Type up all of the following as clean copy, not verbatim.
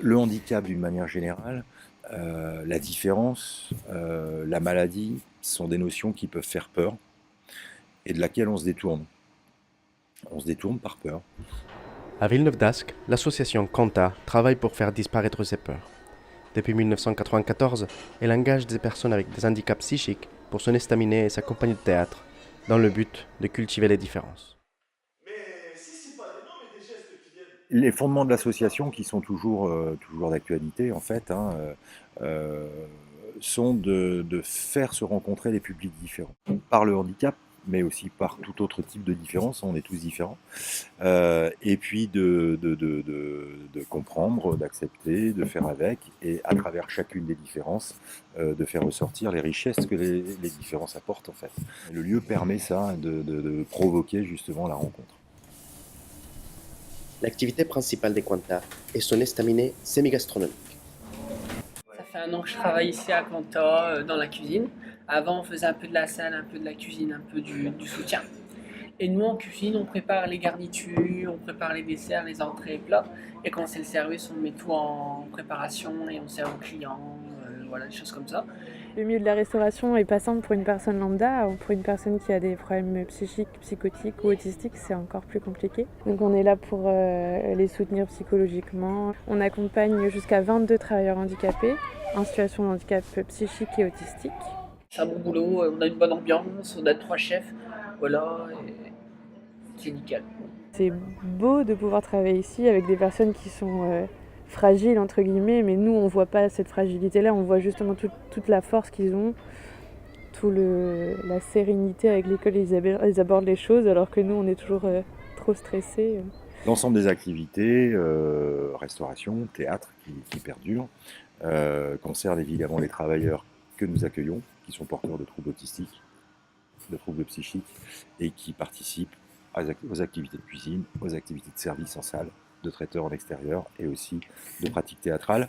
Le handicap d'une manière générale, la différence, la maladie sont des notions qui peuvent faire peur et de laquelle on se détourne. On se détourne par peur. À Villeneuve d'Ascq, l'association Quanta travaille pour faire disparaître ces peurs. Depuis 1994, elle engage des personnes avec des handicaps psychiques pour son estaminet et sa compagnie de théâtre, dans le but de cultiver les différences. Les fondements de l'association, qui sont toujours d'actualité en fait, euh, sont de faire se rencontrer les publics différents. Par le handicap, mais aussi par tout autre type de différence, on est tous différents. Et puis de comprendre, d'accepter, de faire avec, et à travers chacune des différences, de faire ressortir les richesses que les différences apportent en fait. Le lieu permet ça, de provoquer justement la rencontre. L'activité principale des Quanta est son estaminet semi-gastronomique. Ça fait 1 an que je travaille ici à Quanta, dans la cuisine. Avant, on faisait un peu de la salle, un peu de la cuisine, un peu du soutien. Et nous, en cuisine, on prépare les garnitures, on prépare les desserts, les entrées et plats. Et quand c'est le service, on met tout en préparation et on sert aux clients, voilà, des choses comme ça. Le milieu de la restauration est pas simple pour une personne lambda, ou pour une personne qui a des problèmes psychiques, psychotiques ou autistiques, c'est encore plus compliqué. Donc on est là pour les soutenir psychologiquement. On accompagne jusqu'à 22 travailleurs handicapés en situation de handicap psychique et autistique. C'est un bon boulot, on a une bonne ambiance, on a 3 chefs, voilà, et c'est nickel. C'est beau de pouvoir travailler ici avec des personnes qui sont fragiles entre guillemets, mais nous on voit pas cette fragilité-là, on voit justement toute la force qu'ils ont, la sérénité avec laquelle ils abordent les choses, alors que nous on est toujours trop stressés. L'ensemble des activités, restauration, théâtre qui perdurent, concernent évidemment les travailleurs que nous accueillons, qui sont porteurs de troubles autistiques, de troubles psychiques, et qui participent aux activités de cuisine, aux activités de service en salle, de traiteurs en extérieur et aussi de pratiques théâtrales.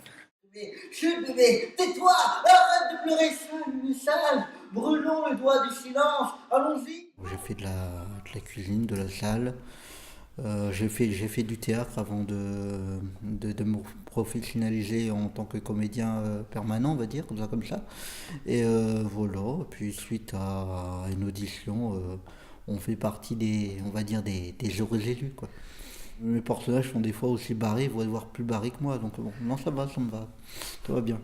Chut, bébé, tais-toi, arrête de pleurer, c'est un message, brûlons le doigt du silence, allons-y. J'ai fait de la cuisine, de la salle, j'ai fait du théâtre avant de me professionnaliser en tant que comédien permanent, on va dire, comme ça. Et voilà, et puis suite à une audition, on fait partie on va dire, des heureux élus, quoi. Mes personnages sont des fois aussi barrés, voire plus barrés que moi, donc bon, non, ça me va, tout va bien.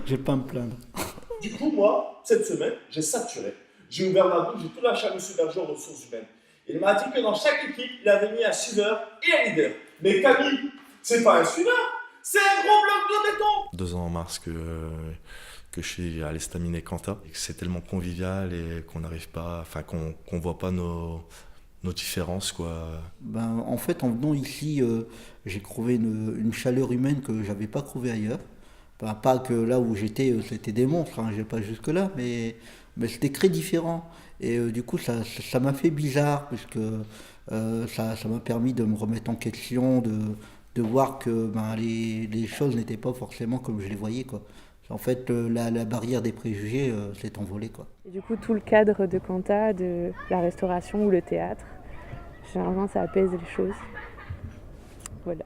Je vais pas me plaindre. Du coup, moi, cette semaine, j'ai saturé. J'ai ouvert ma bouche, j'ai tout lâché à M. Berger aux ressources humaines. Il m'a dit que dans chaque équipe, il avait mis un suiveur et un leader. Mais Camille, c'est pas un suiveur, c'est un gros bloc de béton. 2 ans en mars que je suis à l'estaminet Quanta. C'est tellement convivial et qu'on n'arrive pas, enfin qu'on voit pas nos différences, quoi. En fait, en venant ici, j'ai trouvé une chaleur humaine que j'avais pas trouvée ailleurs. Pas que là où j'étais, c'était des monstres, hein, j'ai pas jusque là, mais c'était très différent. Et du coup, ça m'a fait bizarre, puisque ça m'a permis de me remettre en question, de voir que les choses n'étaient pas forcément comme je les voyais, quoi. En fait, la barrière des préjugés s'est envolée, quoi. Et du coup, tout le cadre de Quanta, de la restauration ou le théâtre, généralement ça apaise les choses. Voilà.